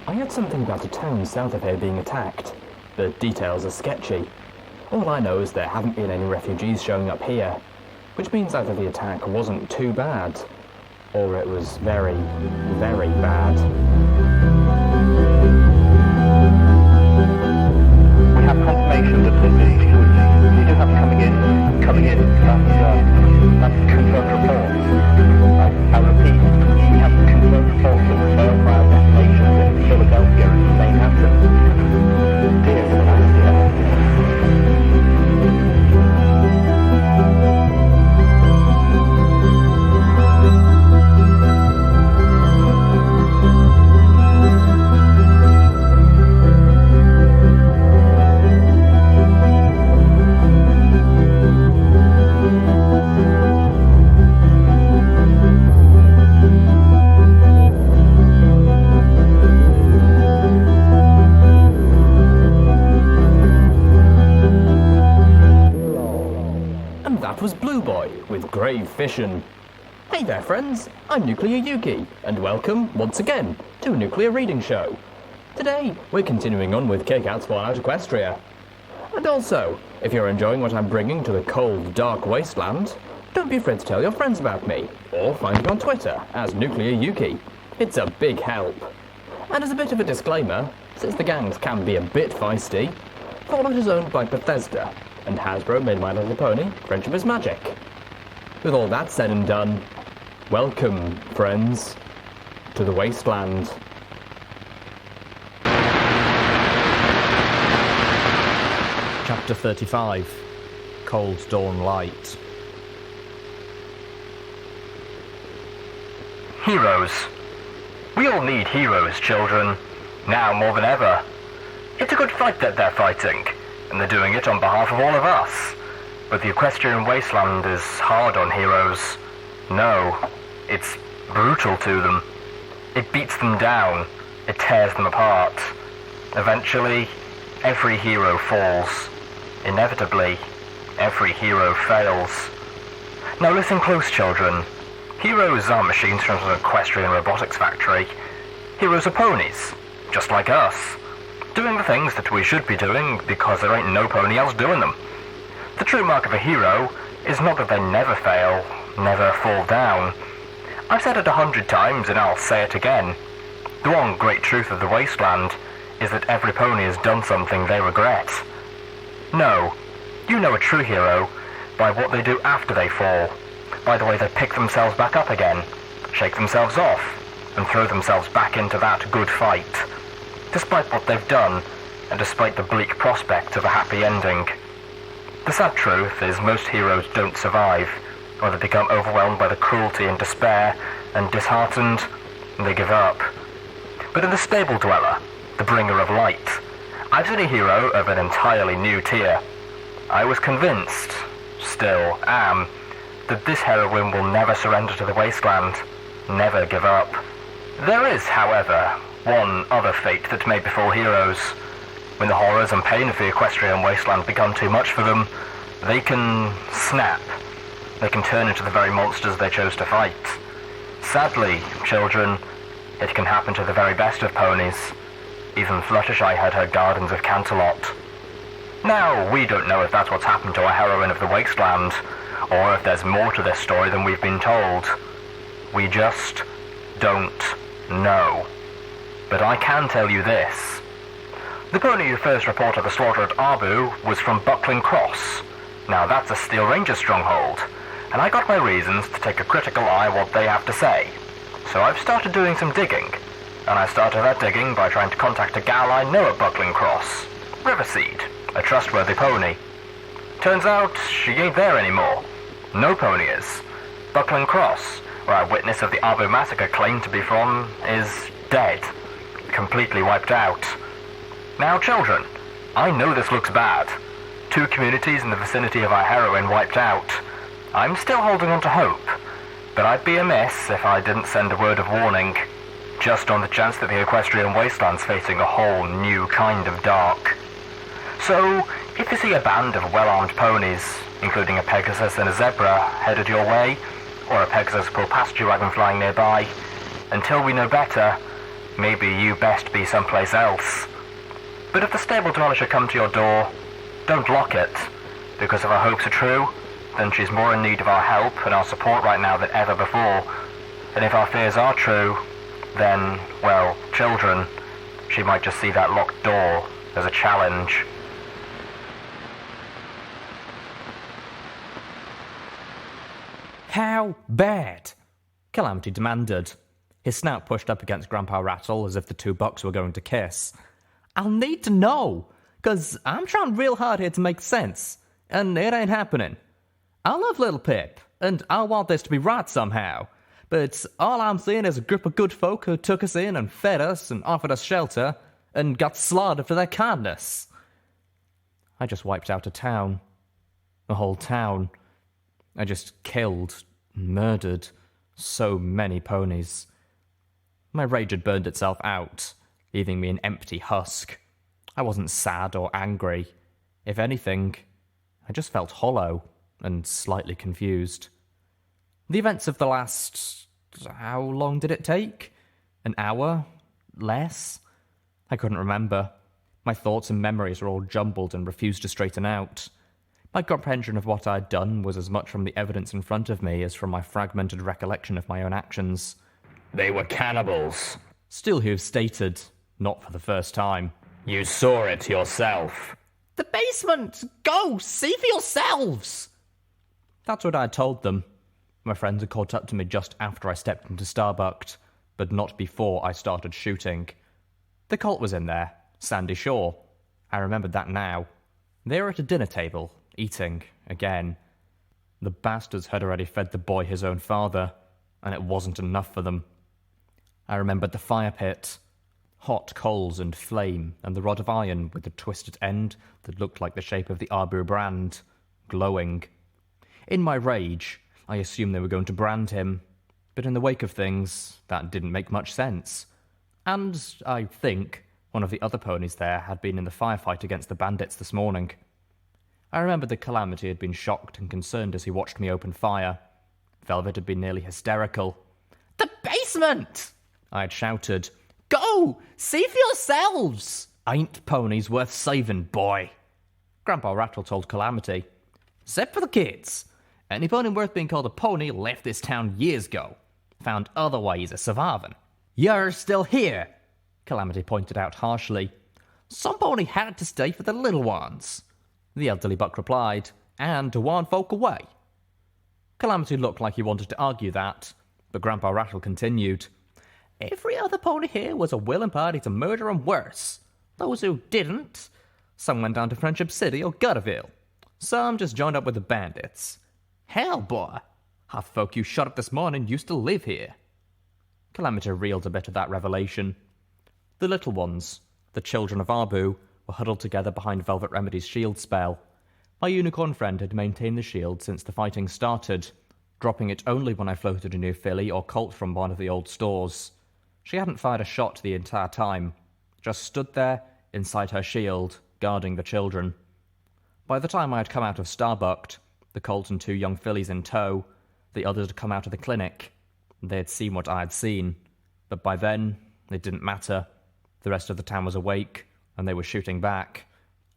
I heard something about a town south of here being attacked. The details are sketchy. All I know is there haven't been any refugees showing up here, which means either the attack wasn't too bad, or it was very, very bad. We have confirmation that this is huge. We do have coming in. That's confirmed reports. I repeat, we have confirmed reports of failed fire detonations in Philadelphia and Manhattan. Dear Sebastian. With Grave Fission. Hey there friends, I'm Nuclear Yuki, and welcome, once again, to a Nuclear Reading Show. Today, we're continuing on with Kkat's Fallout Equestria. And also, if you're enjoying what I'm bringing to the cold, dark wasteland, don't be afraid to tell your friends about me, or find me on Twitter as Nuclear Yuki. It's a big help. And as a bit of a disclaimer, since the gangs can be a bit feisty, Fallout is owned by Bethesda, and Hasbro made My Little Pony, Friendship is Magic. With all that said and done, welcome, friends, to the Wasteland. Chapter 35, Cold Dawn Light. Heroes. We all need heroes, children, now more than ever. It's a good fight that they're fighting, and they're doing it on behalf of all of us. But the Equestrian Wasteland is hard on heroes. No, it's brutal to them. It beats them down. It tears them apart. Eventually, every hero falls. Inevitably, every hero fails. Now listen close, children. Heroes aren't machines from an equestrian robotics factory. Heroes are ponies, just like us, doing the things that we should be doing because there ain't no pony else doing them. The true mark of a hero is not that they never fail, never fall down. I've said it 100 times and I'll say it again. The one great truth of the Wasteland is that every pony has done something they regret. No, you know a true hero by what they do after they fall, by the way they pick themselves back up again, shake themselves off, and throw themselves back into that good fight, despite what they've done and despite the bleak prospect of a happy ending. The sad truth is most heroes don't survive, or they become overwhelmed by the cruelty and despair, and disheartened, they give up. But in the Stable Dweller, the bringer of light, I've seen a hero of an entirely new tier. I was convinced, still am, that this heroine will never surrender to the Wasteland, never give up. There is, however, one other fate that may befall heroes. When the horrors and pain of the Equestrian Wasteland become too much for them, they can snap. They can turn into the very monsters they chose to fight. Sadly, children, it can happen to the very best of ponies. Even Fluttershy had her gardens of Canterlot. Now, we don't know if that's what's happened to our heroine of the Wasteland, or if there's more to this story than we've been told. We just don't know. But I can tell you this. The pony who first reported the slaughter at Arbu was from Buckling Cross. Now that's a Steel Ranger stronghold, and I got my reasons to take a critical eye what they have to say. So I've started doing some digging, and I started that digging by trying to contact a gal I know at Buckling Cross, Riverseed, a trustworthy pony. Turns out she ain't there anymore. No pony is. Buckling Cross, where a witness of the Arbu massacre claimed to be from, is dead. Completely wiped out. Now, children, I know this looks bad. 2 communities in the vicinity of our heroine wiped out. I'm still holding on to hope, but I'd be amiss if I didn't send a word of warning, just on the chance that the Equestrian Wasteland's facing a whole new kind of dark. So, if you see a band of well-armed ponies, including a Pegasus and a Zebra, headed your way, or a Pegasus pull passenger wagon flying nearby, until we know better, maybe you best be someplace else. But if the stable dweller should come to your door, don't lock it, because if our hopes are true, then she's more in need of our help and our support right now than ever before. And if our fears are true, then, well, children, she might just see that locked door as a challenge. How bad? Calamity demanded. His snout pushed up against Grandpa Rattle as if the two bucks were going to kiss. I'll need to know, 'cause I'm trying real hard here to make sense, and it ain't happening. I love Littlepip, and I want this to be right somehow, but all I'm seeing is a group of good folk who took us in and fed us and offered us shelter, and got slaughtered for their kindness. I just wiped out a town. A whole town. I just killed, murdered so many ponies. My rage had burned itself out, leaving me an empty husk. I wasn't sad or angry. If anything, I just felt hollow and slightly confused. The events of the last... how long did it take? An hour? Less? I couldn't remember. My thoughts and memories were all jumbled and refused to straighten out. My comprehension of what I'd done was as much from the evidence in front of me as from my fragmented recollection of my own actions. They were cannibals. Steelhooves stated, not for the first time. You saw it yourself. The basement! Go! See for yourselves! That's what I told them. My friends had caught up to me just after I stepped into Starbucked, but not before I started shooting. The Colt was in there, Sandy Shore. I remembered that now. They were at a dinner table, eating, again. The bastards had already fed the boy his own father, and it wasn't enough for them. I remembered the fire pit. Hot coals and flame, and the rod of iron with the twisted end that looked like the shape of the Arbu brand, glowing. In my rage, I assumed they were going to brand him, but in the wake of things, that didn't make much sense. And, I think, one of the other ponies there had been in the firefight against the bandits this morning. I remembered that Calamity had been shocked and concerned as he watched me open fire. Velvet had been nearly hysterical. The basement! I had shouted. Go! See for yourselves! Ain't ponies worth saving, boy? Grandpa Rattle told Calamity. Except for the kids. Any pony worth being called a pony left this town years ago. Found other ways of surviving. You're still here, Calamity pointed out harshly. Some pony had to stay for the little ones. The elderly buck replied, and to warn folk away. Calamity looked like he wanted to argue that, but Grandpa Rattle continued. Every other pony here was a willing party to murder and worse. Those who didn't, some went down to Friendship City or Gutterville. Some just joined up with the bandits. Hell, boy, half the folk you shot up this morning used to live here. Calamity reeled a bit at that revelation. The little ones, the children of Arbu, were huddled together behind Velvet Remedy's shield spell. My unicorn friend had maintained the shield since the fighting started, dropping it only when I floated a new filly or colt from one of the old stores. She hadn't fired a shot the entire time, just stood there inside her shield, guarding the children. By the time I had come out of Starbucked, the colt and two young fillies in tow, the others had come out of the clinic. They had seen what I had seen, but by then, it didn't matter. The rest of the town was awake, and they were shooting back.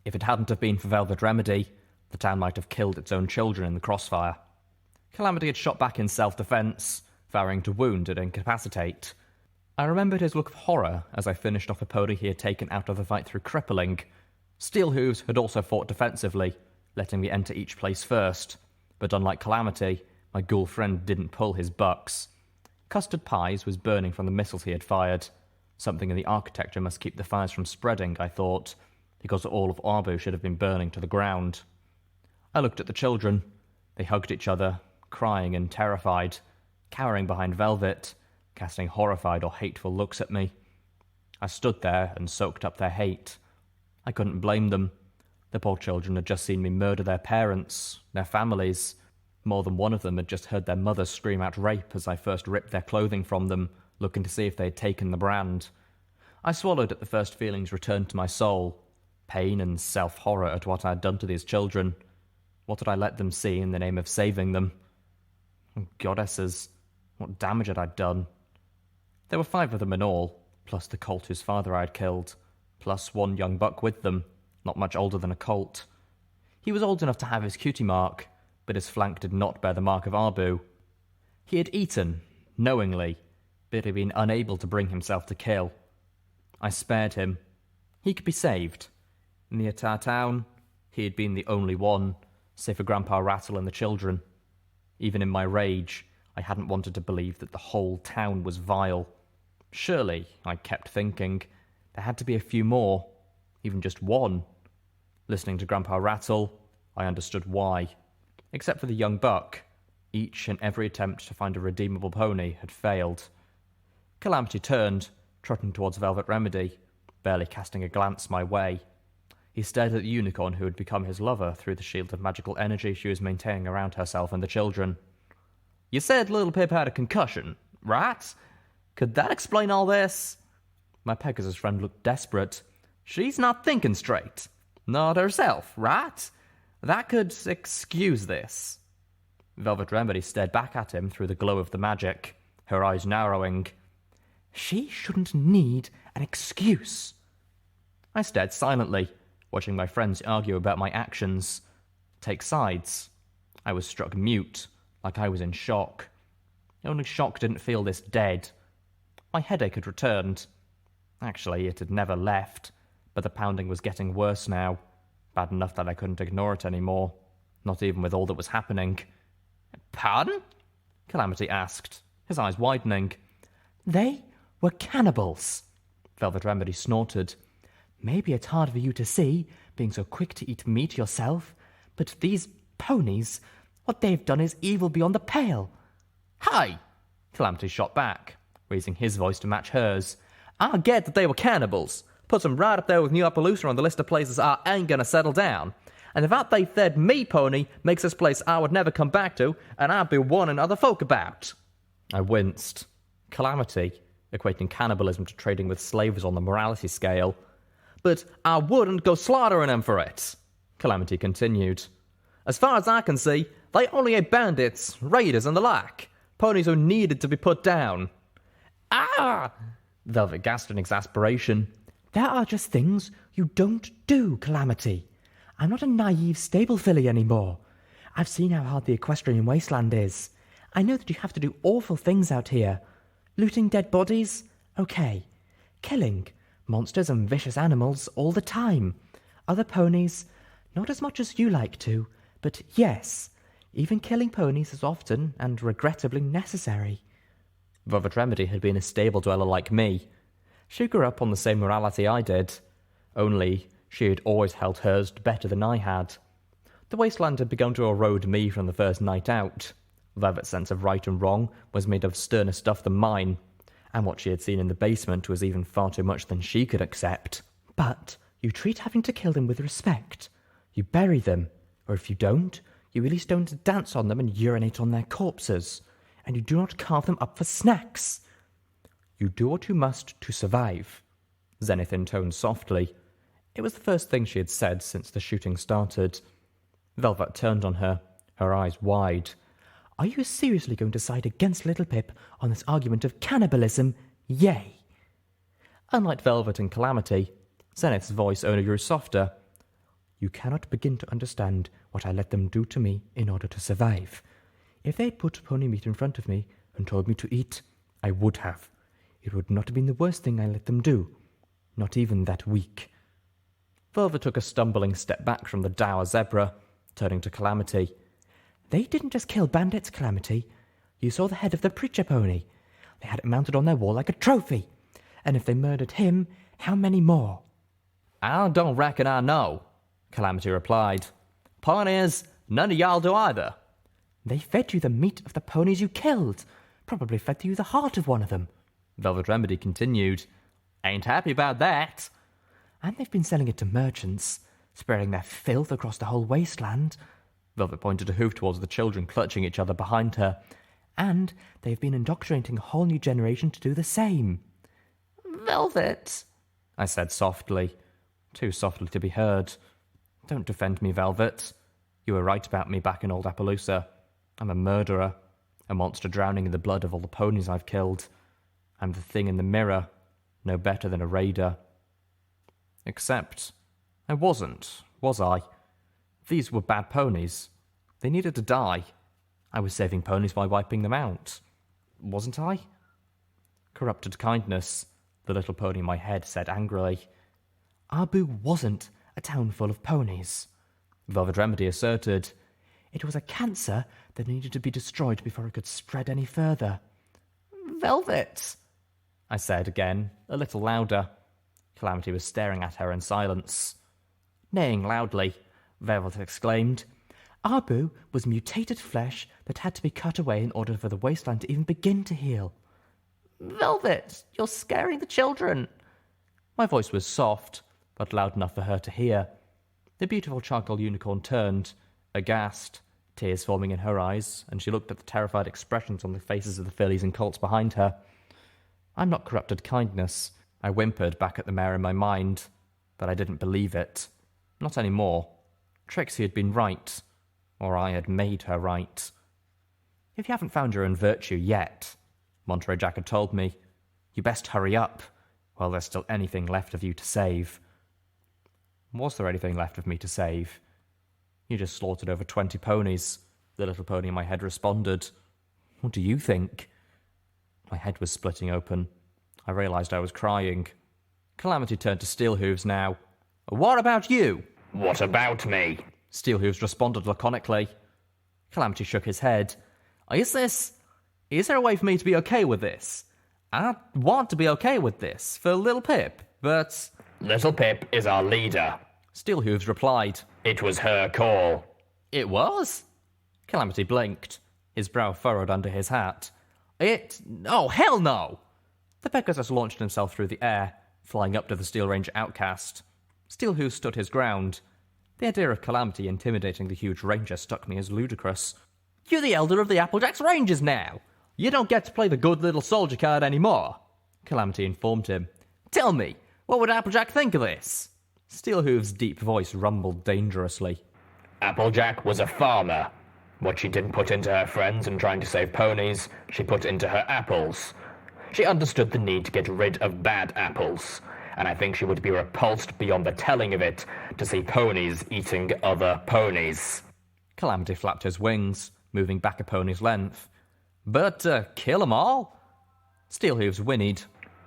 If it hadn't have been for Velvet Remedy, the town might have killed its own children in the crossfire. Calamity had shot back in self-defense, vowing to wound and incapacitate. I remembered his look of horror as I finished off a pony he had taken out of the fight through crippling. Steelhooves had also fought defensively, letting me enter each place first, but unlike Calamity, my ghoul friend didn't pull his bucks. Custard Pies was burning from the missiles he had fired. Something in the architecture must keep the fires from spreading, I thought, because all of Arbu should have been burning to the ground. I looked at the children. They hugged each other, crying and terrified, cowering behind Velvet, casting horrified or hateful looks at me. I stood there and soaked up their hate. I couldn't blame them. The poor children had just seen me murder their parents, their families. More than one of them had just heard their mothers scream out rape as I first ripped their clothing from them, looking to see if they had taken the brand. I swallowed at the first feelings returned to my soul, pain and self-horror at what I had done to these children. What had I let them see in the name of saving them? Oh, goddesses, what damage had I done? There were 5 of them in all, plus the colt whose father I had killed, plus one young buck with them, not much older than a colt. He was old enough to have his cutie mark, but his flank did not bear the mark of Arbu. He had eaten, knowingly, but had been unable to bring himself to kill. I spared him. He could be saved. In the entire town, he had been the only one, save for Grandpa Rattle and the children. Even in my rage, I hadn't wanted to believe that the whole town was vile. Surely, I kept thinking, there had to be a few more, even just one. Listening to Grandpa Rattle, I understood why. Except for the young buck, each and every attempt to find a redeemable pony had failed. Calamity turned, trotting towards Velvet Remedy, barely casting a glance my way. He stared at the unicorn who had become his lover through the shield of magical energy she was maintaining around herself and the children. "You said Littlepip had a concussion, right? Could that explain all this?" My Pegasus friend looked desperate. "She's not thinking straight. Not herself, right? That could excuse this." Velvet Remedy stared back at him through the glow of the magic, her eyes narrowing. "She shouldn't need an excuse." I stared silently, watching my friends argue about my actions. Take sides. I was struck mute, like I was in shock. Only shock didn't feel this dead. My headache had returned. Actually, it had never left, but the pounding was getting worse now. Bad enough that I couldn't ignore it anymore, not even with all that was happening. "Pardon?" Calamity asked, his eyes widening. "They were cannibals," Velvet Remedy snorted. "Maybe it's hard for you to see, being so quick to eat meat yourself, but these ponies, what they've done is evil beyond the pale." "Hi!" Calamity shot back, raising his voice to match hers. "I get that they were cannibals. Puts them right up there with New Appaloosa on the list of places I ain't gonna settle down. And the fact they fed me pony makes this place I would never come back to, and I'd be warning other folk about." I winced. Calamity, equating cannibalism to trading with slaves on the morality scale. "But I wouldn't go slaughtering them for it," Calamity continued. "As far as I can see, they only ate bandits, raiders, and the like. Ponies who needed to be put down." "Ah!" Velvet gasped in exasperation. "There are just things you don't do, Calamity. I'm not a naive stable filly anymore. I've seen how hard the Equestrian Wasteland is. I know that you have to do awful things out here. Looting dead bodies? Okay. Killing monsters and vicious animals all the time. Other ponies? Not as much as you like to, but yes, even killing ponies is often and regrettably necessary." Velvet Remedy had been a stable dweller like me. She grew up on the same morality I did, only she had always held hers better than I had. The wasteland had begun to erode me from the first night out. Velvet's sense of right and wrong was made of sterner stuff than mine, and what she had seen in the basement was even far too much than she could accept. "But you treat having to kill them with respect. You bury them, or if you don't, you at least don't dance on them and urinate on their corpses, and you do not carve them up for snacks. You do what you must to survive," Zenith intoned softly. It was the first thing she had said since the shooting started. Velvet turned on her, her eyes wide. "Are you seriously going to side against Littlepip on this argument of cannibalism? Yay!" Unlike Velvet and Calamity, Zenith's voice only grew softer. "You cannot begin to understand what I let them do to me in order to survive. If they had put pony meat in front of me and told me to eat, I would have. It would not have been the worst thing I let them do. Not even that week." Velvet took a stumbling step back from the dour zebra, turning to Calamity. "They didn't just kill bandits, Calamity. You saw the head of the preacher pony. They had it mounted on their wall like a trophy. And if they murdered him, how many more?" "I don't reckon I know," Calamity replied. "Point is, none of y'all do either." "They fed you the meat of the ponies you killed. Probably fed you the heart of one of them," Velvet Remedy continued. "Ain't happy about that." "And they've been selling it to merchants, spreading their filth across the whole wasteland." Velvet pointed a hoof towards the children clutching each other behind her. "And they've been indoctrinating a whole new generation to do the same." "Velvet," I said softly, too softly to be heard. "Don't defend me, Velvet. You were right about me back in old Appaloosa. I'm a murderer, a monster drowning in the blood of all the ponies I've killed. I'm the thing in the mirror, no better than a raider. Except, I wasn't, was I? These were bad ponies. They needed to die. I was saving ponies by wiping them out. Wasn't I? Corrupted kindness, the little pony in my head said angrily. Arbu wasn't a town full of ponies. Velvet Remedy asserted. It was a cancer that needed to be destroyed before it could spread any further. Velvet, I said again, a little louder. Calamity was staring at her in silence. Neighing loudly, Velvet exclaimed, Arbu was mutated flesh that had to be cut away in order for the wasteland to even begin to heal. Velvet, you're scaring the children. My voice was soft, but loud enough for her to hear. The beautiful charcoal unicorn turned, aghast, tears forming in her eyes, and she looked at the terrified expressions on the faces of the fillies and colts behind her. I'm not corrupted kindness. I whimpered back at the mare in my mind, but I didn't believe it. Not anymore. Trixie had been right, or I had made her right. If you haven't found your own virtue yet, Monterey Jack had told me, you best hurry up, while there's still anything left of you to save. Was there anything left of me to save? You just slaughtered over 20 ponies, the little pony in my head responded. What do you think? My head was splitting open. I realised I was crying. Calamity turned to Steelhooves now. What about you? What about me? Steelhooves responded laconically. Calamity shook his head. Is there a way for me to be okay with this? I want to be okay with this for Little Pip, but... Little Pip is our leader. Steelhooves replied. It was her call. It was? Calamity blinked, his brow furrowed under his hat. Oh, hell no! The Pegasus launched himself through the air, flying up to the Steel Ranger outcast. Steelhooves stood his ground. The idea of Calamity intimidating the huge ranger struck me as ludicrous. You're the elder of the Applejacks Rangers now! You don't get to play the good little soldier card anymore, Calamity informed him. Tell me, what would Applejack think of this? Steelhooves' deep voice rumbled dangerously. Applejack was a farmer. What she didn't put into her friends in trying to save ponies, she put into her apples. She understood the need to get rid of bad apples, and I think she would be repulsed beyond the telling of it to see ponies eating other ponies. Calamity flapped his wings, moving back a pony's length. But, kill 'em all? Steelhooves whinnied.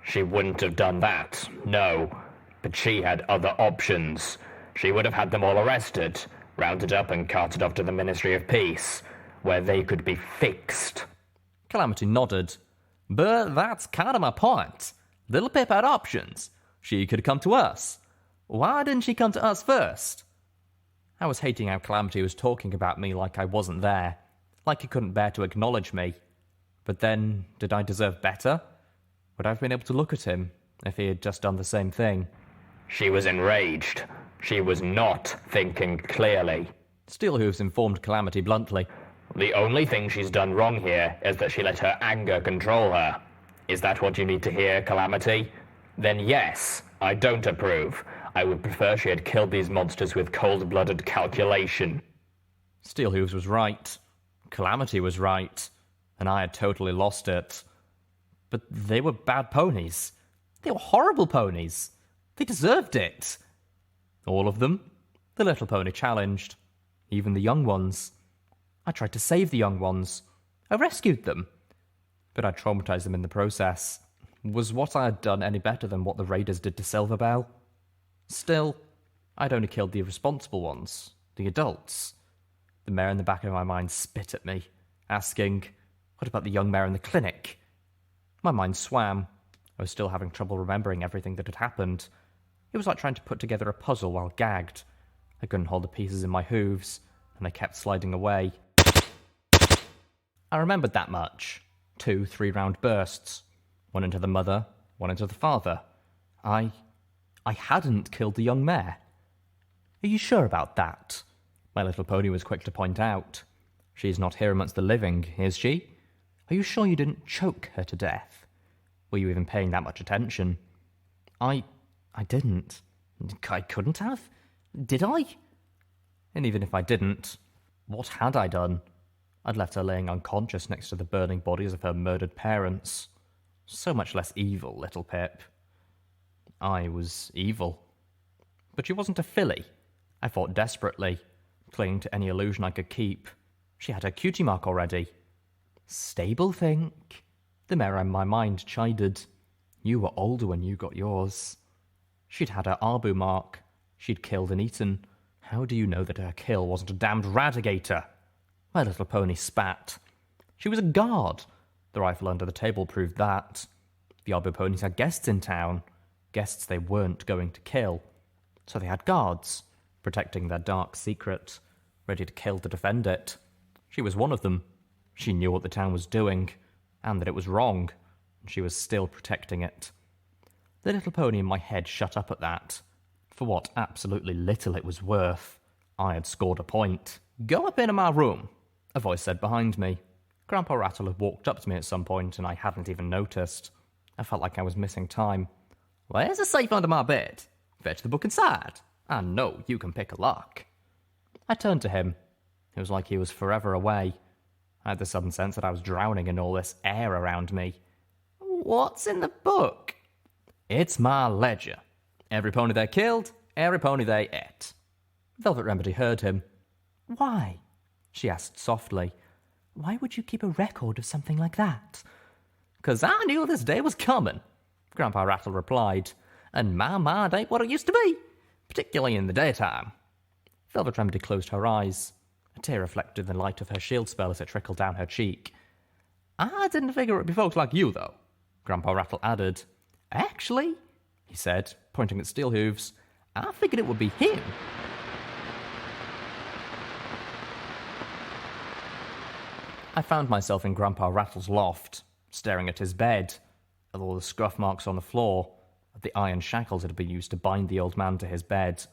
She wouldn't have done that, no. But she had other options. She would have had them all arrested, rounded up and carted off to the Ministry of Peace, where they could be fixed. Calamity nodded. But that's kind of my point. Little Pip had options. She could have come to us. Why didn't she come to us first? I was hating how Calamity was talking about me like I wasn't there, like he couldn't bear to acknowledge me. But then, did I deserve better? Would I have been able to look at him if he had just done the same thing? She was enraged. She was not thinking clearly. Steelhooves informed Calamity bluntly. The only thing she's done wrong here is that she let her anger control her. Is that what you need to hear, Calamity? Then yes, I don't approve. I would prefer she had killed these monsters with cold-blooded calculation. Steelhooves was right. Calamity was right. And I had totally lost it. But they were bad ponies. They were horrible ponies. They deserved it. All of them? The little pony challenged. Even the young ones. I tried to save the young ones. I rescued them. But I traumatized them in the process. Was what I had done any better than what the raiders did to Silverbell? Still, I'd only killed the irresponsible ones. The adults. The mare in the back of my mind spit at me, asking, what about the young mare in the clinic? My mind swam. I was still having trouble remembering everything that had happened. It was like trying to put together a puzzle while gagged. I couldn't hold the pieces in my hooves, and they kept sliding away. I remembered that much. 2 3-round bursts. One into the mother, one into the father. I hadn't killed the young mare. Are you sure about that? My little pony was quick to point out. She's not here amongst the living, is she? Are you sure you didn't choke her to death? Were you even paying that much attention? I didn't. I couldn't have? Did I? And even if I didn't, what had I done? I'd left her laying unconscious next to the burning bodies of her murdered parents. So much less evil, Little Pip. I was evil. But she wasn't a filly. I fought desperately, clinging to any illusion I could keep. She had her cutie mark already. Stable think. The mare in my mind chided. You were older when you got yours. She'd had her Arbu mark. She'd killed and eaten. How do you know that her kill wasn't a damned radigator? My little pony spat. She was a guard. The rifle under the table proved that. The Arbu ponies had guests in town. Guests they weren't going to kill. So they had guards, protecting their dark secret, ready to kill to defend it. She was one of them. She knew what the town was doing, and that it was wrong, and she was still protecting it. The little pony in my head shut up at that. For what absolutely little it was worth, I had scored a point. Go up into my room, a voice said behind me. Grandpa Rattle had walked up to me at some point, and I hadn't even noticed. I felt like I was missing time. Where's the safe under my bed? Fetch the book inside. I know you can pick a lock. I turned to him. It was like he was forever away. I had the sudden sense that I was drowning in all this air around me. What's in the book? It's my ledger. Every pony they killed, every pony they ate. Velvet Remedy heard him. Why? She asked softly. Why would you keep a record of something like that? 'Cause I knew this day was coming, Grandpa Rattle replied, and my mind ain't what it used to be, particularly in the daytime. Velvet Remedy closed her eyes. A tear reflected the light of her shield spell as it trickled down her cheek. I didn't figure it'd be folks like you, though, Grandpa Rattle added. Actually, he said, pointing at Steelhooves, I figured it would be him. I found myself in Grandpa Rattle's loft, staring at his bed, at all the scruff marks on the floor, at the iron shackles that had been used to bind the old man to his bed.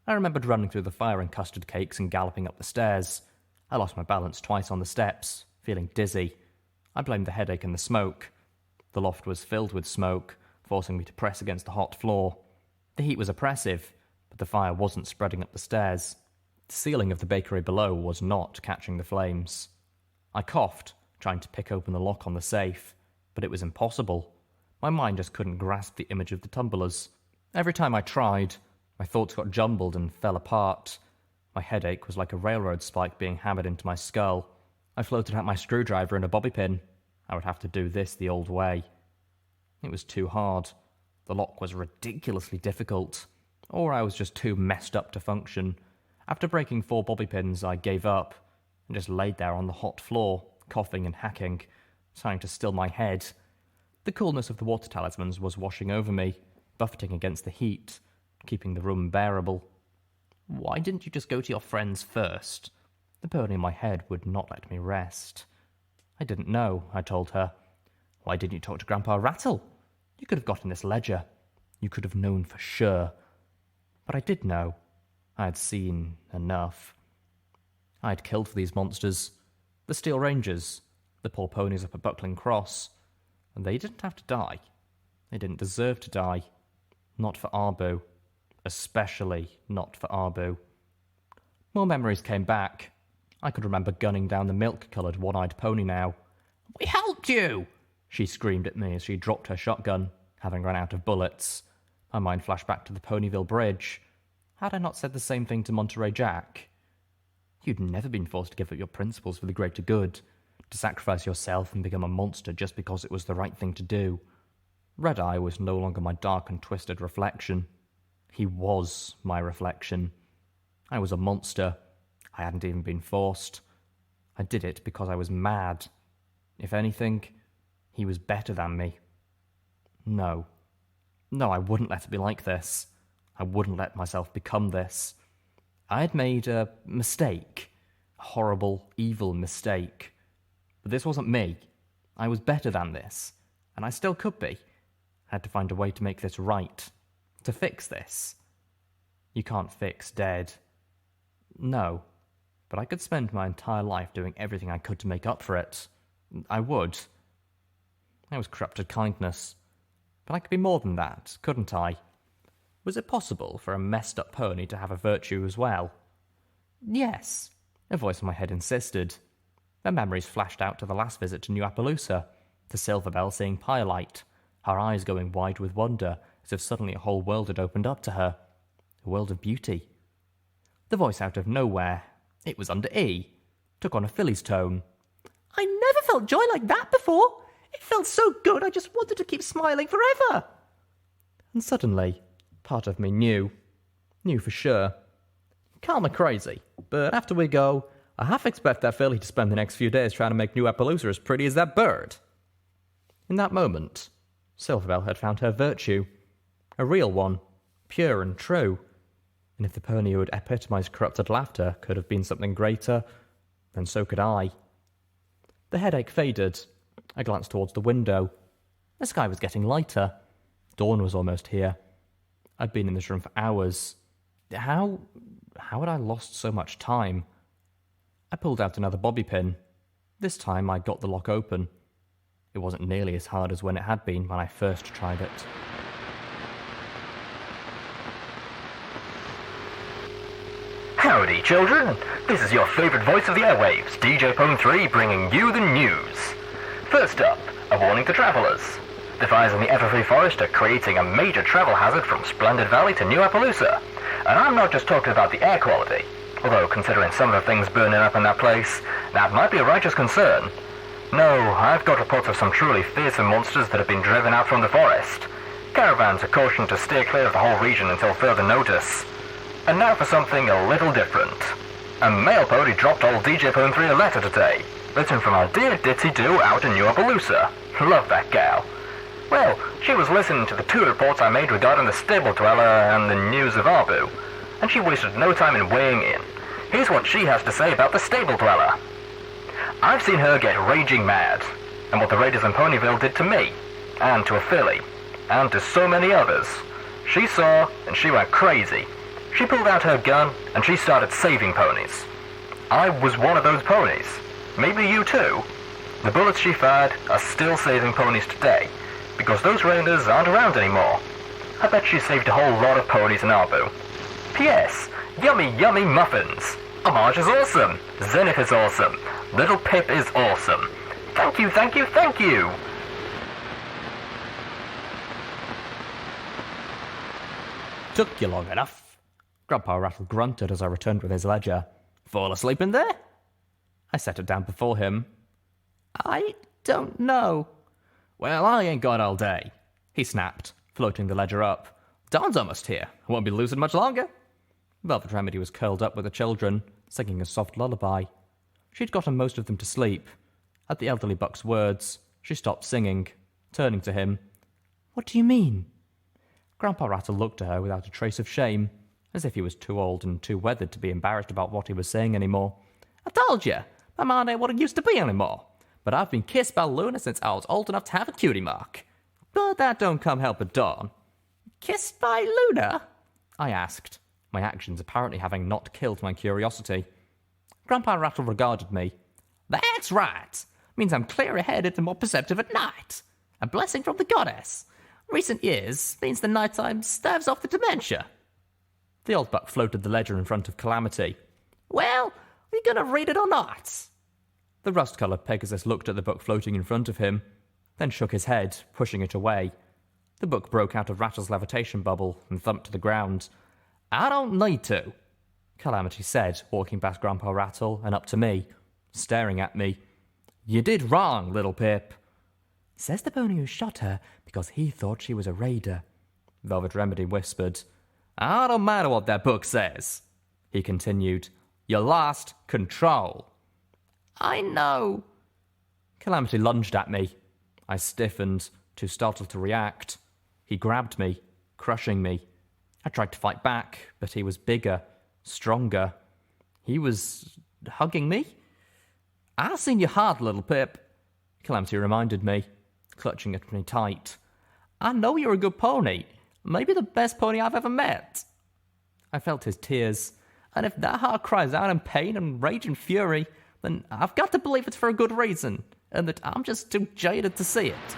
I remembered running through the fire and custard cakes and galloping up the stairs. I lost my balance twice on the steps, feeling dizzy. I blamed the headache and the smoke. The loft was filled with smoke, forcing me to press against the hot floor. The heat was oppressive, but the fire wasn't spreading up the stairs. The ceiling of the bakery below was not catching the flames. I coughed, trying to pick open the lock on the safe, but it was impossible. My mind just couldn't grasp the image of the tumblers. Every time I tried, my thoughts got jumbled and fell apart. My headache was like a railroad spike being hammered into my skull. I floated out my screwdriver and a bobby pin. I would have to do this the old way. It was too hard. The lock was ridiculously difficult. Or I was just too messed up to function. After breaking 4 bobby pins, I gave up and just laid there on the hot floor, coughing and hacking, trying to still my head. The coolness of the water talismans was washing over me, buffeting against the heat, keeping the room bearable. Why didn't you just go to your friends first? The pony in my head would not let me rest. I didn't know, I told her. Why didn't you talk to Grandpa Rattle? You could have gotten this ledger. You could have known for sure. But I did know. I had seen enough. I had killed for these monsters. The Steel Rangers, the poor ponies up at Buckling Cross. And they didn't have to die. They didn't deserve to die. Not for Arbu. Especially not for Arbu. More memories came back. I could remember gunning down the milk-coloured one-eyed pony now. We helped you! She screamed at me as she dropped her shotgun, having run out of bullets. My mind flashed back to the Ponyville Bridge. Had I not said the same thing to Monterey Jack? You'd never been forced to give up your principles for the greater good, to sacrifice yourself and become a monster just because it was the right thing to do. Red Eye was no longer my dark and twisted reflection. He was my reflection. I was a monster. I hadn't even been forced. I did it because I was mad. If anything, he was better than me. No, I wouldn't let it be like this. I wouldn't let myself become this. I had made a mistake. A horrible, evil mistake. But this wasn't me. I was better than this. And I still could be. I had to find a way to make this right. To fix this. You can't fix dead. No. But I could spend my entire life doing everything I could to make up for it. I would. I was corrupted kindness. But I could be more than that, couldn't I? Was it possible for a messed up pony to have a virtue as well? Yes, a voice in my head insisted. Her memories flashed out to the last visit to New Appaloosa, to Silverbell seeing Pyrelight, her eyes going wide with wonder as if suddenly a whole world had opened up to her. A world of beauty. The voice out of nowhere, it was under E, took on a filly's tone. I never felt joy like that before. It felt so good I just wanted to keep smiling forever. And suddenly, part of me knew for sure. Call me crazy, but after we go, I half expect that filly to spend the next few days trying to make New Appaloosa as pretty as that bird. In that moment, Silverbell had found her virtue. A real one, pure and true. And if the pony who had epitomized corrupted laughter could have been something greater, then so could I. The headache faded. I glanced towards the window. The sky was getting lighter. Dawn was almost here. I'd been in this room for hours. How had I lost so much time? I pulled out another bobby pin. This time I got the lock open. It wasn't nearly as hard as when it had been when I first tried it. Howdy, children. This is your favourite voice of the airwaves, DJ Pone 3, bringing you the news. First up, a warning to travellers. The fires in the Everfree Forest are creating a major travel hazard from Splendid Valley to New Appaloosa. And I'm not just talking about the air quality, although considering some of the things burning up in that place, that might be a righteous concern. No, I've got reports of some truly fearsome monsters that have been driven out from the forest. Caravans are cautioned to steer clear of the whole region until further notice. And now for something a little different. A mail pony dropped old DJ Pone 3 a letter today, written from our dear Ditsy Doo out in New Appaloosa. Love that gal. Well, she was listening to the 2 reports I made regarding the stable dweller and the news of Arbu, and she wasted no time in weighing in. Here's what she has to say about the stable dweller. I've seen her get raging mad, and what the raiders in Ponyville did to me, and to a filly, and to so many others. She saw, and she went crazy. She pulled out her gun, and she started saving ponies. I was one of those ponies. Maybe you too. The bullets she fired are still saving ponies today, because those raiders aren't around anymore. I bet she saved a whole lot of ponies in Arbu. P.S. Yummy, yummy muffins. Homage is awesome. Zenith is awesome. Littlepip is awesome. Thank you, thank you, thank you. Took you long enough. Grandpa Rattle grunted as I returned with his ledger. Fall asleep in there? I set it down before him. I don't know. Well, I ain't got all day, he snapped, floating the ledger up. Dawn's almost here. I won't be losing much longer. Velvet Remedy was curled up with the children, singing a soft lullaby. She'd gotten most of them to sleep. At the elderly buck's words, she stopped singing, turning to him. What do you mean? Grandpa Rattle looked at her without a trace of shame, as if he was too old and too weathered to be embarrassed about what he was saying anymore. I told you, my mind ain't what it used to be anymore. But I've been kissed by Luna since I was old enough to have a cutie mark. But that don't come helping Dawn. Kissed by Luna? I asked, my actions apparently having not killed my curiosity. Grandpa Rattle regarded me. That's right. Means I'm clearer-headed and more perceptive at night. A blessing from the goddess. Recent years means the nighttime staves off the dementia. The old buck floated the ledger in front of Calamity. Well, are you going to read it or not? The rust-coloured Pegasus looked at the book floating in front of him, then shook his head, pushing it away. The book broke out of Rattle's levitation bubble and thumped to the ground. I don't need to, Calamity said, walking past Grandpa Rattle and up to me, staring at me. You did wrong, Littlepip. Says the pony who shot her because he thought she was a raider, Velvet Remedy whispered. I don't matter what that book says, he continued. You lost control. I know. Calamity lunged at me. I stiffened, too startled to react. He grabbed me, crushing me. I tried to fight back, but he was bigger, stronger. He was hugging me. I seen you hard, Littlepip, Calamity reminded me, clutching at me tight. I know you're a good pony. Maybe the best pony I've ever met. I felt his tears, and if that heart cries out in pain and rage and fury, then I've got to believe it's for a good reason, and that I'm just too jaded to see it.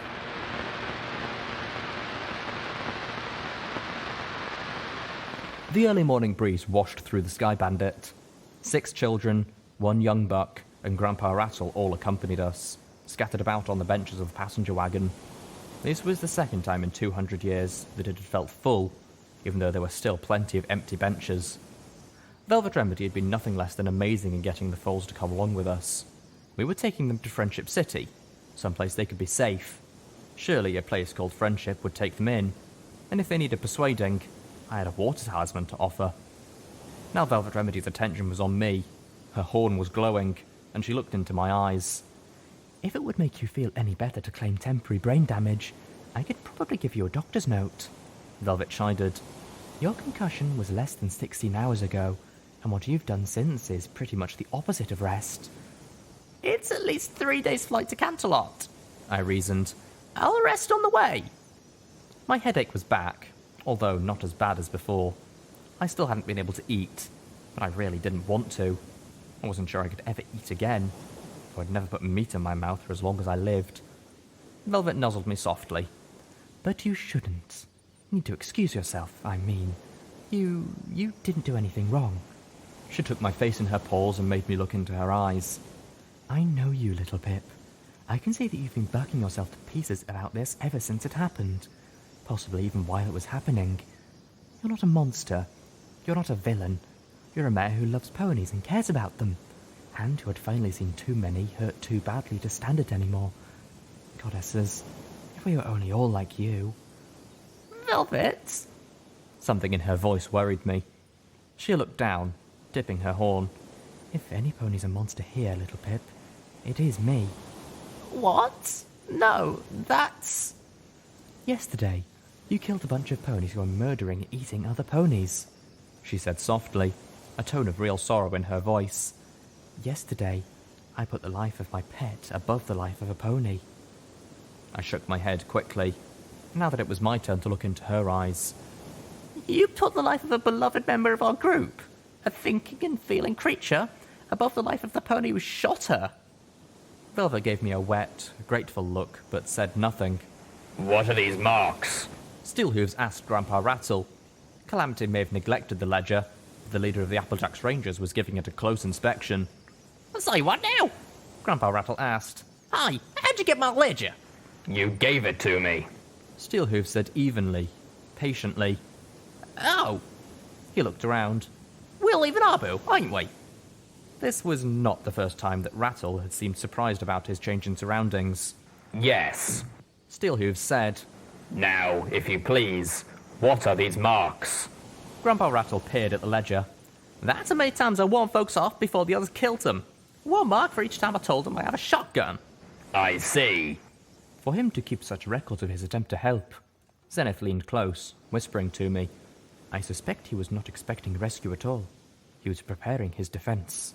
The early morning breeze washed through the Sky Bandit. 6 children, 1 young buck, and Grandpa Rattle all accompanied us, scattered about on the benches of the passenger wagon. This was the second time in 200 years that it had felt full, even though there were still plenty of empty benches. Velvet Remedy had been nothing less than amazing in getting the foals to come along with us. We were taking them to Friendship City, someplace they could be safe. Surely a place called Friendship would take them in, and if they needed persuading, I had a water talisman to offer. Now Velvet Remedy's attention was on me. Her horn was glowing, and she looked into my eyes. If it would make you feel any better to claim temporary brain damage, I could probably give you a doctor's note. Velvet chided. Your concussion was less than 16 hours ago, and what you've done since is pretty much the opposite of rest. It's at least 3 days' flight to Canterlot, I reasoned. I'll rest on the way. My headache was back, although not as bad as before. I still hadn't been able to eat, but I really didn't want to. I wasn't sure I could ever eat again, for I'd never put meat in my mouth for as long as I lived. Velvet nuzzled me softly. But you shouldn't. You need to excuse yourself, I mean. You didn't do anything wrong. She took my face in her paws and made me look into her eyes. I know you, Littlepip. I can see that you've been bucking yourself to pieces about this ever since it happened. Possibly even while it was happening. You're not a monster. You're not a villain. You're a mare who loves ponies and cares about them. And who had finally seen too many hurt too badly to stand it anymore. Goddesses, if we were only all like you. Velvet? Something in her voice worried me. She looked down, dipping her horn. If any pony's a monster here, Littlepip, it is me. What? No, that's... Yesterday, you killed a bunch of ponies who were murdering and eating other ponies, she said softly, a tone of real sorrow in her voice. Yesterday, I put the life of my pet above the life of a pony. I shook my head quickly, now that it was my turn to look into her eyes. You put the life of a beloved member of our group, a thinking and feeling creature, above the life of the pony who shot her. Velvet gave me a wet, grateful look, but said nothing. What are these marks? Steelhooves asked Grandpa Rattle. Calamity may have neglected the ledger. The leader of the Applejacks Rangers was giving it a close inspection. Say what now? Grandpa Rattle asked. Hi, how'd you get my ledger? You gave it to me. Steelhooves said evenly, patiently. Oh! He looked around. We're leaving Arbu, ain't we? This was not the first time that Rattle had seemed surprised about his change in surroundings. Yes. Steelhooves said. Now, if you please, what are these marks? Grandpa Rattle peered at the ledger. That's how many times I warned folks off before the others killed them. 1 mark for each time I told them I had a shotgun. I see. For him to keep such records of his attempt to help. Zenith leaned close, whispering to me. I suspect he was not expecting rescue at all. He was preparing his defense.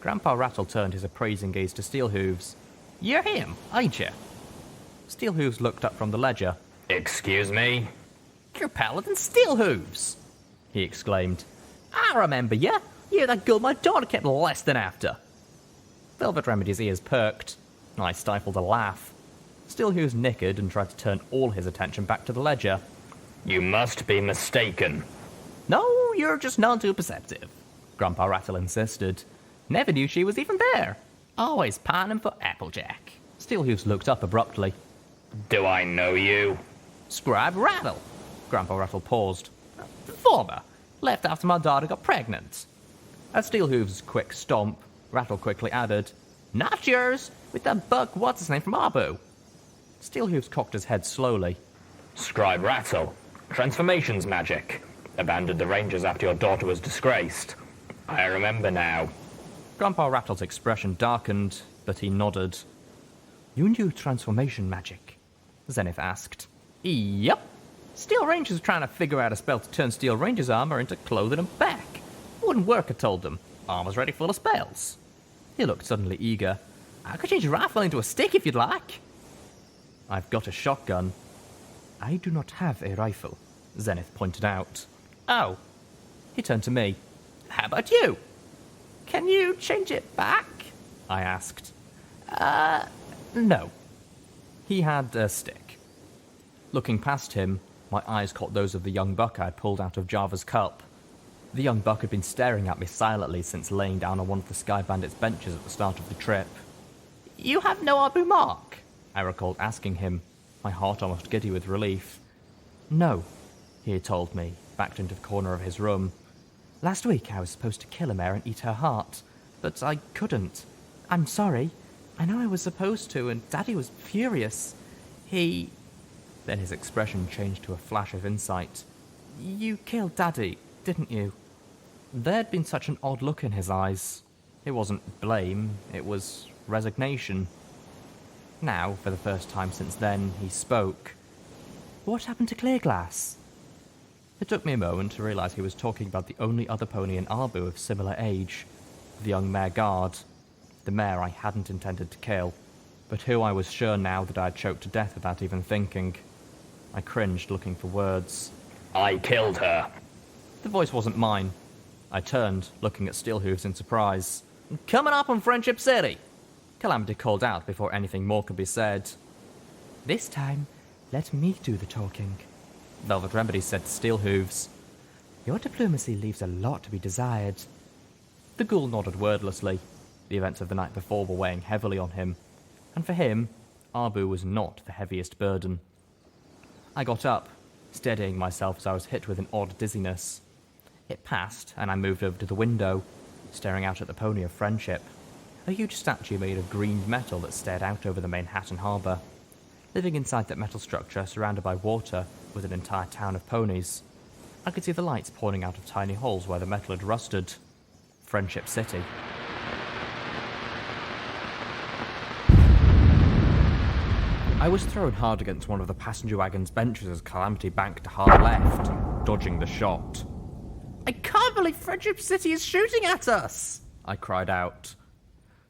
Grandpa Rattle turned his appraising gaze to Steelhooves. You're him, ain't you? Steelhooves looked up from the ledger. Excuse me? You're Paladin Steelhooves, he exclaimed. I remember you. You're that girl my daughter kept lusting after. Velvet Remedy's ears perked. I stifled a laugh. Steelhooves nickered and tried to turn all his attention back to the ledger. You must be mistaken. No, you're just none too perceptive, Grandpa Rattle insisted. Never knew she was even there. Always pining for Applejack. Steelhooves looked up abruptly. Do I know you? Scribe Rattle. Grandpa Rattle paused. Former. Left after my daughter got pregnant. At Steelhooves' quick stomp, Rattle quickly added, Not yours, with that buck what's-his-name from Arbu. Steelhooves cocked his head slowly. Scribe Rattle. Transformations magic. Abandoned the Rangers after your daughter was disgraced. I remember now. Grandpa Rattle's expression darkened, but he nodded. You knew transformation magic? Zenith asked. Yep. Steel Rangers were trying to figure out a spell to turn Steel Rangers' armor into clothing and back. Wouldn't work, I told them. Armor's ready full of spells. He looked suddenly eager. I could change your rifle into a stick if you'd like. I've got a shotgun. I do not have a rifle, Zenith pointed out. Oh. He turned to me. How about you? Can you change it back? I asked. No. He had a stick. Looking past him, my eyes caught those of the young buck I had pulled out of Java's cup. The young buck had been staring at me silently since laying down on one of the Sky Bandit's benches at the start of the trip. You have no Arbu mark? I recalled asking him. my heart almost giddy with relief. "No," he had told me, backed into the corner of his room. "Last week I was supposed to kill a mare and eat her heart, but I couldn't. I'm sorry. I know I was supposed to, and Daddy was furious. He..." Then his expression changed to a flash of insight. "You killed Daddy, didn't you?" There'd been such an odd look in his eyes. It wasn't blame, it was resignation. Now, for the first time since then, he spoke. "What happened to Clearglass?" It took me a moment to realise he was talking about the only other pony in Arbu of similar age, the young mare Guard, the mare I hadn't intended to kill, but who I was sure now that I had choked to death without even thinking. I cringed, looking for words. I killed her. The voice wasn't mine. I turned, looking at Steelhooves in surprise. "Coming up on Friendship City!" Calamity called out before anything more could be said. "This time, let me do the talking," Velvet Remedy said to Steelhooves. "Your diplomacy leaves a lot to be desired." The ghoul nodded wordlessly. The events of the night before were weighing heavily on him, and for him, Arbu was not the heaviest burden. I got up, steadying myself as I was hit with an odd dizziness. It passed, and I moved over to the window, staring out at the Pony of Friendship, a huge statue made of green metal that stared out over the Manhattan harbour. Living inside that metal structure, surrounded by water, with an entire town of ponies, I could see the lights pouring out of tiny holes where the metal had rusted. Friendship City. I was thrown hard against one of the passenger wagon's benches as Calamity banked to hard left, dodging the shot. "I can't believe Friendship City is shooting at us!" I cried out.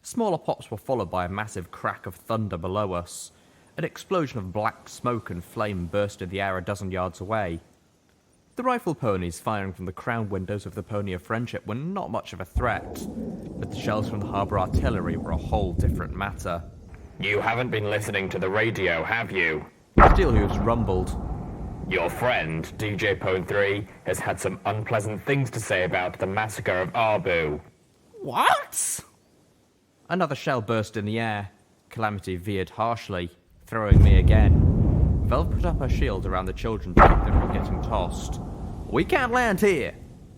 Smaller pops were followed by a massive crack of thunder below us. An explosion of black smoke and flame burst in the air a dozen yards away. The rifle ponies firing from the crown windows of the Pony of Friendship were not much of a threat, but the shells from the harbour artillery were a whole different matter. You haven't been listening to the radio, have you? Steelhooves rumbled. Your friend, DJ Pone 3, has had some unpleasant things to say about the massacre of Arbu. What? Another shell burst in the air. Calamity veered harshly, throwing me again. Velv put up her shield around the children to keep them from getting tossed. "We can't land here!"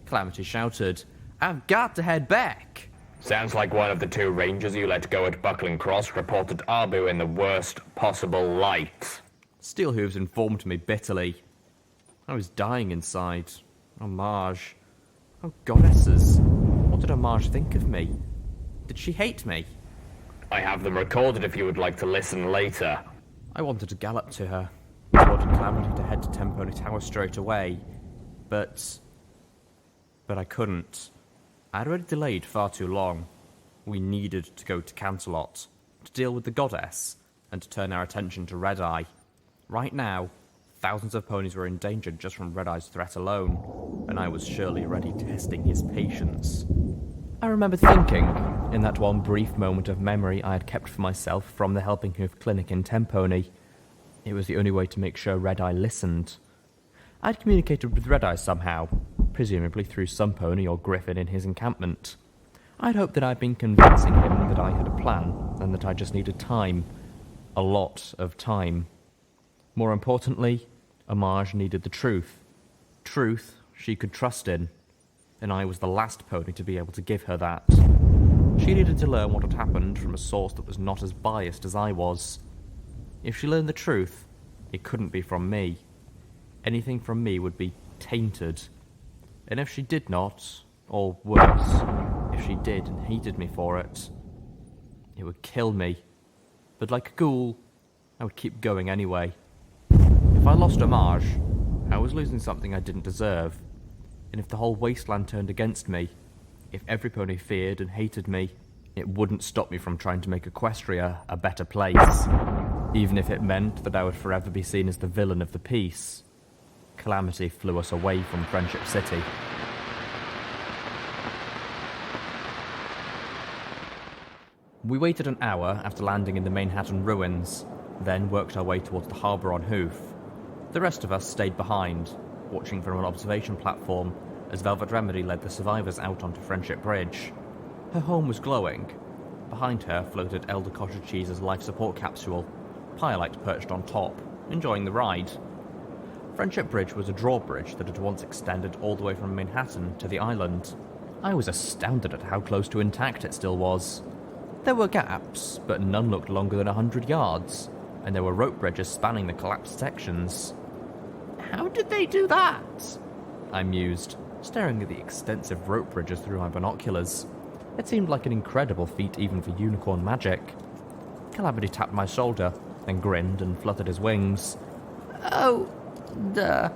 Calamity shouted. "I've got to head back!" Sounds like one of the two rangers you let go at Buckling Cross reported Arbu in the worst possible light. Steelhooves informed me bitterly. I was dying inside. Homage. Oh, goddesses. What did Homage think of me? Did she hate me? I have them recorded if you would like to listen later. I wanted to gallop to her. I wanted Calamity to head to Tempony Tower straight away. But I couldn't. I had already delayed far too long. We needed to go to Canterlot, to deal with the goddess, and to turn our attention to Red Eye. Right now, thousands of ponies were endangered just from Red Eye's threat alone, and I was surely already testing his patience. I remember thinking, in that one brief moment of memory I had kept for myself from the Helping Hoof Clinic in Tempony, it was the only way to make sure Red Eye listened. I'd communicated with Red Eye somehow, presumably through some pony or griffin in his encampment. I'd hoped that I'd been convincing him that I had a plan, and that I just needed time. A lot of time. More importantly, Homage needed the truth. Truth she could trust in. And I was the last pony to be able to give her that. She needed to learn what had happened from a source that was not as biased as I was. If she learned the truth, it couldn't be from me. Anything from me would be tainted. And if she did not, or worse, if she did and hated me for it, it would kill me. But like a ghoul, I would keep going anyway. If I lost Homage, I was losing something I didn't deserve. And if the whole wasteland turned against me, if every pony feared and hated me, it wouldn't stop me from trying to make Equestria a better place. Even if it meant that I would forever be seen as the villain of the piece. Calamity flew us away from Friendship City. We waited an hour after landing in the Manhattan ruins, then worked our way towards the harbour on Hoof. The rest of us stayed behind, watching from an observation platform as Velvet Remedy led the survivors out onto Friendship Bridge. Her home was glowing. Behind her floated Elder Cottage Cheese's life support capsule, Pyrelight perched on top, enjoying the ride. Friendship Bridge was a drawbridge that had once extended all the way from Manhattan to the island. I was astounded at how close to intact it still was. There were gaps, but none looked longer than 100 yards, and there were rope bridges spanning the collapsed sections. How did they do that? I mused, staring at the extensive rope bridges through my binoculars. It seemed like an incredible feat even for unicorn magic. Calamity tapped my shoulder, then grinned and fluttered his wings. Oh, duh.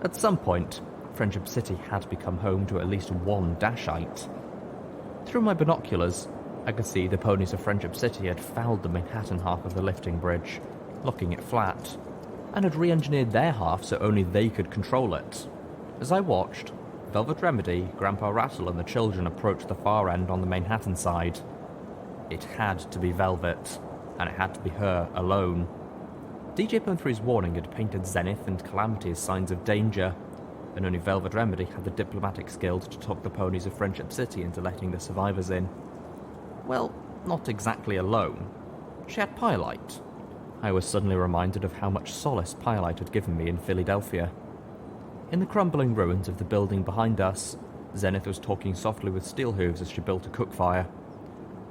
At some point, Friendship City had become home to at least one Dashite. Through my binoculars, I could see the ponies of Friendship City had fouled the Manhattan half of the lifting bridge, locking it flat, and had re-engineered their half so only they could control it. As I watched, Velvet Remedy, Grandpa Rattle, and the children approached the far end on the Manhattan side. It had to be Velvet, and it had to be her alone. DJ Pon3's warning had painted Zenith and Calamity as signs of danger, and only Velvet Remedy had the diplomatic skills to talk the ponies of Friendship City into letting the survivors in. Well, not exactly alone. She had Pyrelight. I was suddenly reminded of how much solace Pyrelight had given me in Philadelphia. In the crumbling ruins of the building behind us, Zenith was talking softly with Steelhooves as she built a cook fire.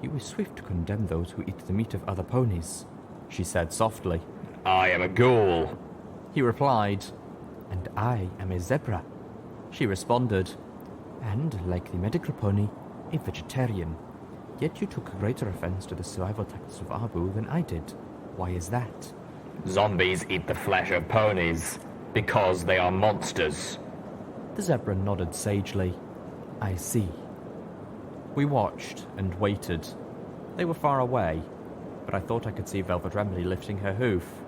"You were swift to condemn those who eat the meat of other ponies," she said softly. I am a ghoul. He replied. "And I am a zebra," she responded. "And, like the medical pony, a vegetarian. Yet you took greater offense to the survival tactics of Arbu than I did. Why is that?" Zombies eat the flesh of ponies because they are monsters. The zebra nodded sagely. "I see." We watched and waited. They were far away, but I thought I could see Velvet Remedy lifting her hoof.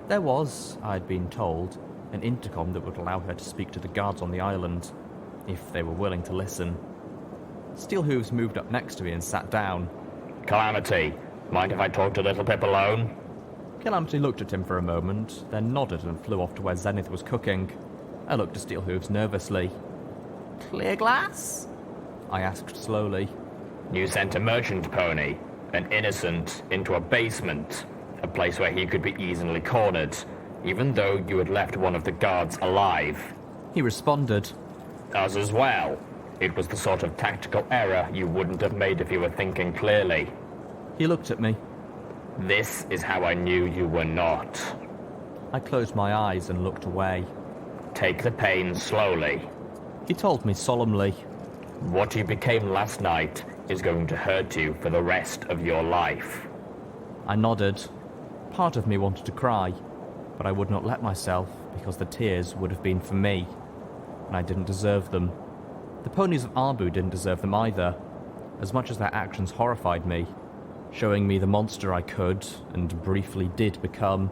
There was, I had been told, an intercom that would allow her to speak to the guards on the island, if they were willing to listen. Steelhooves moved up next to me and sat down. Calamity, mind if I talk to Littlepip alone? Calamity looked at him for a moment, then nodded and flew off to where Zenith was cooking. I looked at Steelhooves nervously. "Clear glass?" I asked slowly. You sent a merchant pony, an innocent, into a basement, a place where he could be easily cornered, even though you had left one of the guards alive. He responded. Us as well. It was the sort of tactical error you wouldn't have made if you were thinking clearly. He looked at me. This is how I knew you were not. I closed my eyes and looked away. Take the pain slowly. He told me solemnly. What you became last night is going to hurt you for the rest of your life. I nodded. Part of me wanted to cry, but I would not let myself because the tears would have been for me, and I didn't deserve them. The ponies of Arbu didn't deserve them either, as much as their actions horrified me, showing me the monster I could, and briefly did become.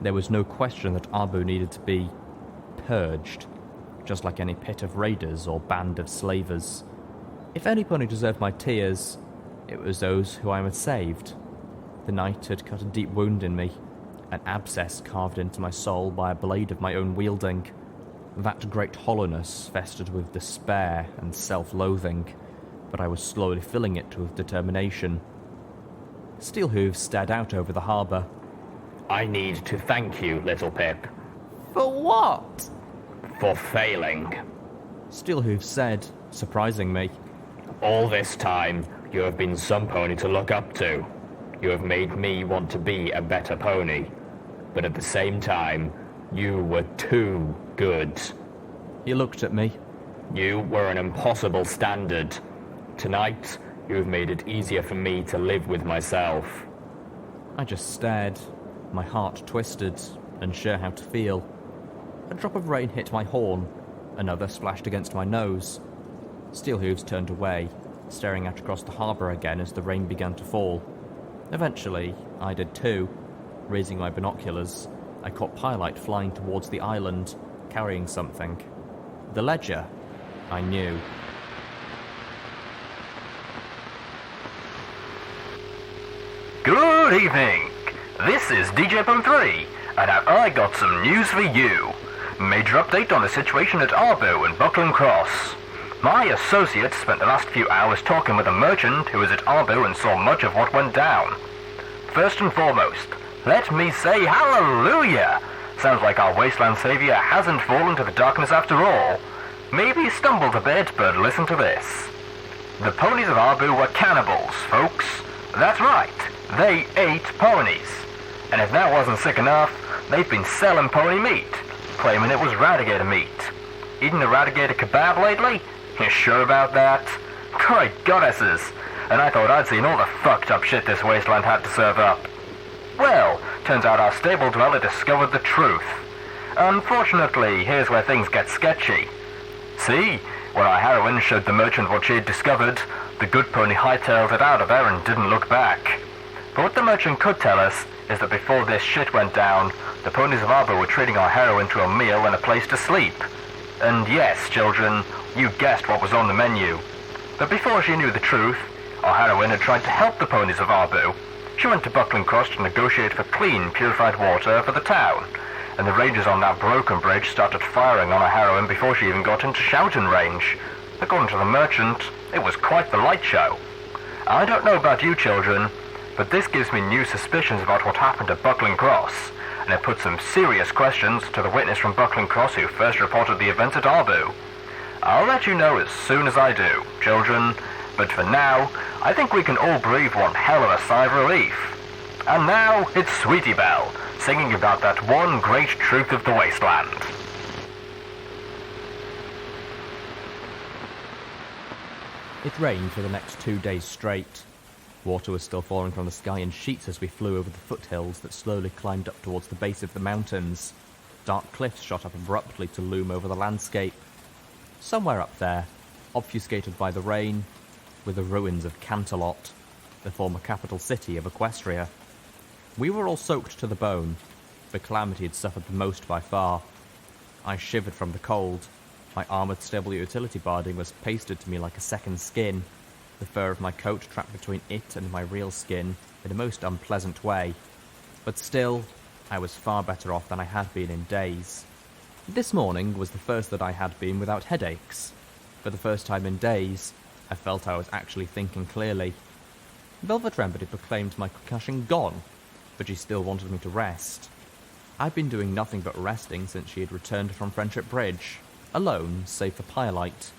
There was no question that Arbu needed to be purged, just like any pit of raiders or band of slavers. If any pony deserved my tears, it was those who I had saved. The night had cut a deep wound in me, an abscess carved into my soul by a blade of my own wielding. That great hollowness festered with despair and self-loathing, but I was slowly filling it with determination. Steelhooves stared out over the harbour. I need to thank you, Littlepip. For what? For failing. Steelhooves said, surprising me. All this time, you have been some pony to look up to. You have made me want to be a better pony. But at the same time, you were too good. He looked at me. You were an impossible standard. Tonight, you have made it easier for me to live with myself. I just stared, my heart twisted, unsure how to feel. A drop of rain hit my horn, another splashed against my nose. Steelhooves turned away, staring out across the harbour again as the rain began to fall. Eventually, I did too. Raising my binoculars, I caught Pyrelight flying towards the island, carrying something. The ledger, I knew. Good evening. This is DJ Pon3, and I got some news for you. Major update on the situation at Arbu and Buckland Cross. My associate spent the last few hours talking with a merchant who was at Arbu and saw much of what went down. First and foremost, Let me say hallelujah! Sounds like our wasteland savior hasn't fallen to the darkness after all. Maybe he stumbled a bit, but listen to this. The ponies of Arbu were cannibals, folks. That's right, they ate ponies. And if that wasn't sick enough, they've been selling pony meat, claiming it was radigator meat. Eating a radigator kebab lately? You sure about that? Great goddesses! And I thought I'd seen all the fucked up shit this wasteland had to serve up. Well, turns out our stable dweller discovered the truth. Unfortunately, here's where things get sketchy. See, when our heroine showed the merchant what she had discovered, the good pony hightailed it out of there and didn't look back. But what the merchant could tell us is that before this shit went down, the ponies of Arbu were treating our heroine to a meal and a place to sleep. And yes, children, you guessed what was on the menu. But before she knew the truth, our heroine had tried to help the ponies of Arbu. She went to Buckling Cross to negotiate for clean, purified water for the town, and the rangers on that broken bridge started firing on our heroine before she even got into shouting range. According to the merchant, it was quite the light show. I don't know about you children, but this gives me new suspicions about what happened at Buckling Cross, and it puts some serious questions to the witness from Buckling Cross who first reported the events at Arbu. I'll let you know as soon as I do, children, but for now, I think we can all breathe one hell of a sigh of relief. And now, it's Sweetie Belle, singing about that one great truth of the wasteland. It rained for the next 2 days straight. Water was still falling from the sky in sheets as we flew over the foothills that slowly climbed up towards the base of the mountains. Dark cliffs shot up abruptly to loom over the landscape. Somewhere up there, obfuscated by the rain, were the ruins of Canterlot, the former capital city of Equestria. We were all soaked to the bone, but Calamity had suffered the most by far. I shivered from the cold. My armoured stable utility barding was pasted to me like a second skin, the fur of my coat trapped between it and my real skin in a most unpleasant way. But still, I was far better off than I had been in days. This morning was the first that I had been without headaches. For the first time in days, I felt I was actually thinking clearly. Velvet Remedy proclaimed my concussion gone, but she still wanted me to rest. I'd been doing nothing but resting since she had returned from Friendship Bridge, alone save for Firelight.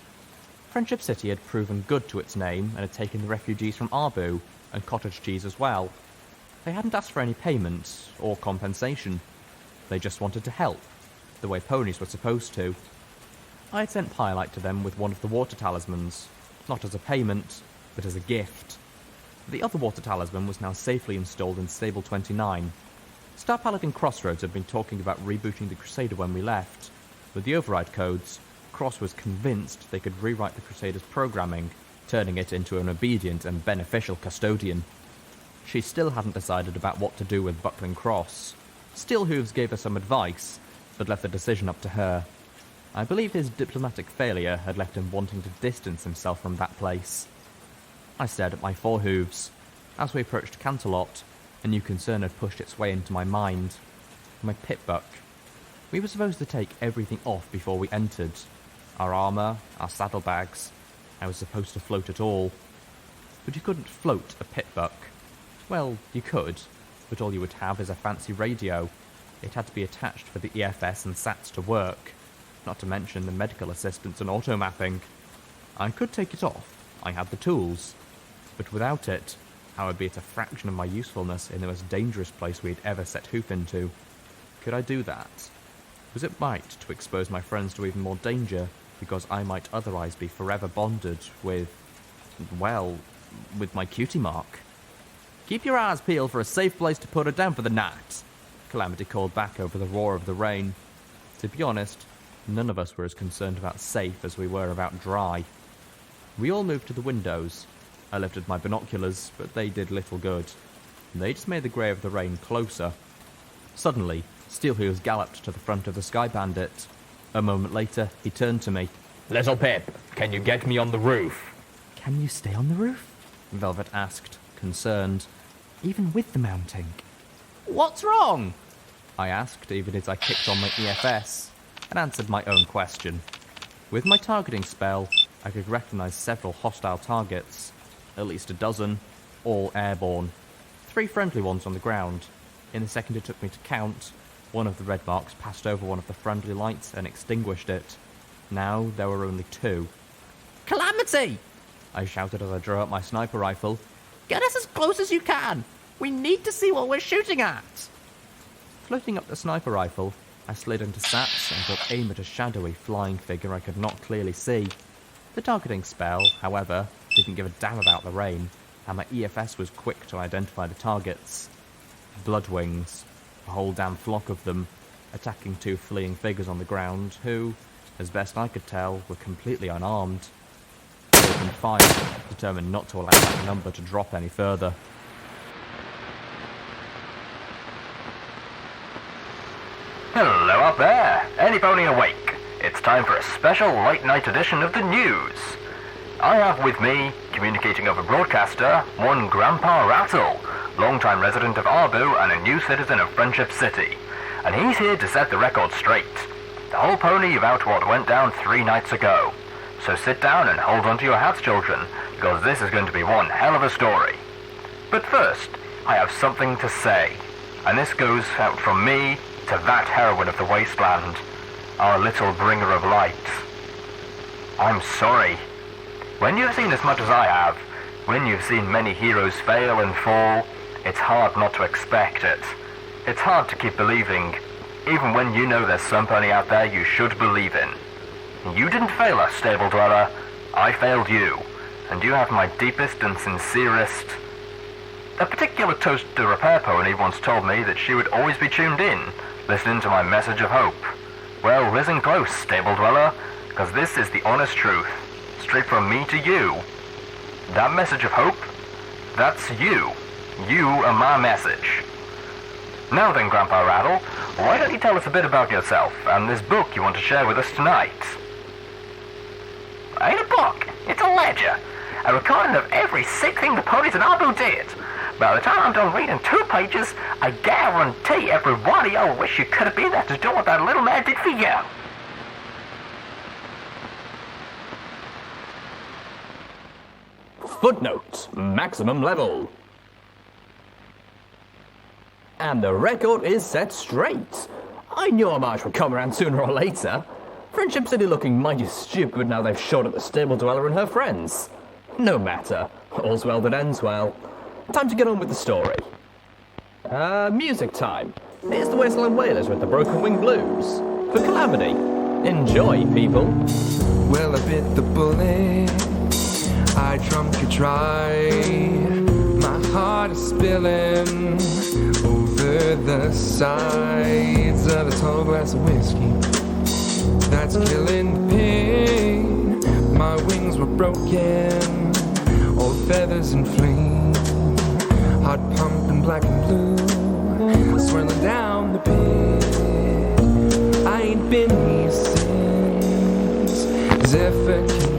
Friendship City had proven good to its name and had taken the refugees from Arbu and cottage cheese as well. They hadn't asked for any payment or compensation. They just wanted to help, the way ponies were supposed to. I had sent Firelight to them with one of the water talismans, not as a payment, but as a gift. The other water talisman was now safely installed in Stable 29. Star Paladin Crossroads had been talking about rebooting the Crusader when we left. With the override codes, Cross was convinced they could rewrite the Crusader's programming, turning it into an obedient and beneficial custodian. She still hadn't decided about what to do with Buckling Cross. Steelhooves gave her some advice, but left the decision up to her. I believe his diplomatic failure had left him wanting to distance himself from that place. I stared at my forehooves. As we approached Canterlot, a new concern had pushed its way into my mind. My pitbuck. We were supposed to take everything off before we entered. Our armour, our saddlebags. I was supposed to float it all. But you couldn't float a pitbuck. Well, you could, but all you would have is a fancy radio. It had to be attached for the EFS and SATs to work, not to mention the medical assistance and auto-mapping. I could take it off. I had the tools. But without it, I would be at a fraction of my usefulness in the most dangerous place we had ever set hoof into. Could I do that? Was it right to expose my friends to even more danger because I might otherwise be forever bonded with, well, with my cutie mark? Keep your eyes peeled for a safe place to put her down for the night, Calamity called back over the roar of the rain. To be honest, none of us were as concerned about safe as we were about dry. We all moved to the windows. I lifted my binoculars, but they did little good. They just made the grey of the rain closer. Suddenly, Steelhooves galloped to the front of the Sky Bandit. A moment later, he turned to me. Littlepip, can you get me on the roof? Can you stay on the roof? Velvet asked, concerned. Even with the mounting? What's wrong? I asked, even as I kicked on my EFS, and answered my own question. With my targeting spell, I could recognise several hostile targets. At least a dozen, all airborne. 3 friendly ones on the ground. In the second it took me to count, one of the red marks passed over one of the friendly lights and extinguished it. Now there were only 2. Calamity! I shouted as I drew out my sniper rifle. Get us as close as you can! We need to see what we're shooting at! Floating up the sniper rifle, I slid into sats and took aim at a shadowy flying figure I could not clearly see. The targeting spell, however, didn't give a damn about the rain, and my EFS was quick to identify the targets. Bloodwings, a whole damn flock of them, attacking 2 fleeing figures on the ground who, as best I could tell, were completely unarmed. I opened fire, determined not to allow that number to drop any further. Hello up there! Anybody awake? It's time for a special late night edition of the news. I have with me, communicating over broadcaster, one Grandpa Rattle, long-time resident of Arbu and a new citizen of Friendship City. And he's here to set the record straight. The whole pony about what went down 3 nights ago. So sit down and hold on to your hats, children, because this is going to be one hell of a story. But first, I have something to say. And this goes out from me to that heroine of the Wasteland, our little bringer of light. I'm sorry. When you've seen as much as I have, when you've seen many heroes fail and fall, it's hard not to expect it. It's hard to keep believing, even when you know there's somebody out there you should believe in. You didn't fail us, Stable Dweller. I failed you, and you have my deepest and sincerest... A particular Toast to Repair pony once told me that she would always be tuned in, listening to my message of hope. Well, listen close, Stable Dweller, because this is the honest truth, straight from me to you. That message of hope, that's you. You are my message. Now then, Grandpa Rattle, why don't you tell us a bit about yourself and this book you want to share with us tonight? It ain't a book, it's a ledger. A recording of every sick thing the ponies in Arbu did. By the time I'm done reading 2 pages, I guarantee every one of y'all wish you could have been there to do what that little man did for you. Footnote, maximum level. And the record is set straight. I knew Homage would come around sooner or later. Friendship City looking mighty stupid now they've shot at the Stable Dweller and her friends. No matter, all's well that ends well. Time to get on with the story. Music time. Here's the Wasteland Wailers with the Broken Wing Blues. For Calamity. Enjoy, people. Well, I bit the bullet, I drunk a dry. My heart is spilling over the sides of a tall glass of whiskey. That's killing the pain. My wings were broken, all feathers and fleas. Heart pumping black and blue, swirling down the bed. I ain't been here since Zephyr came.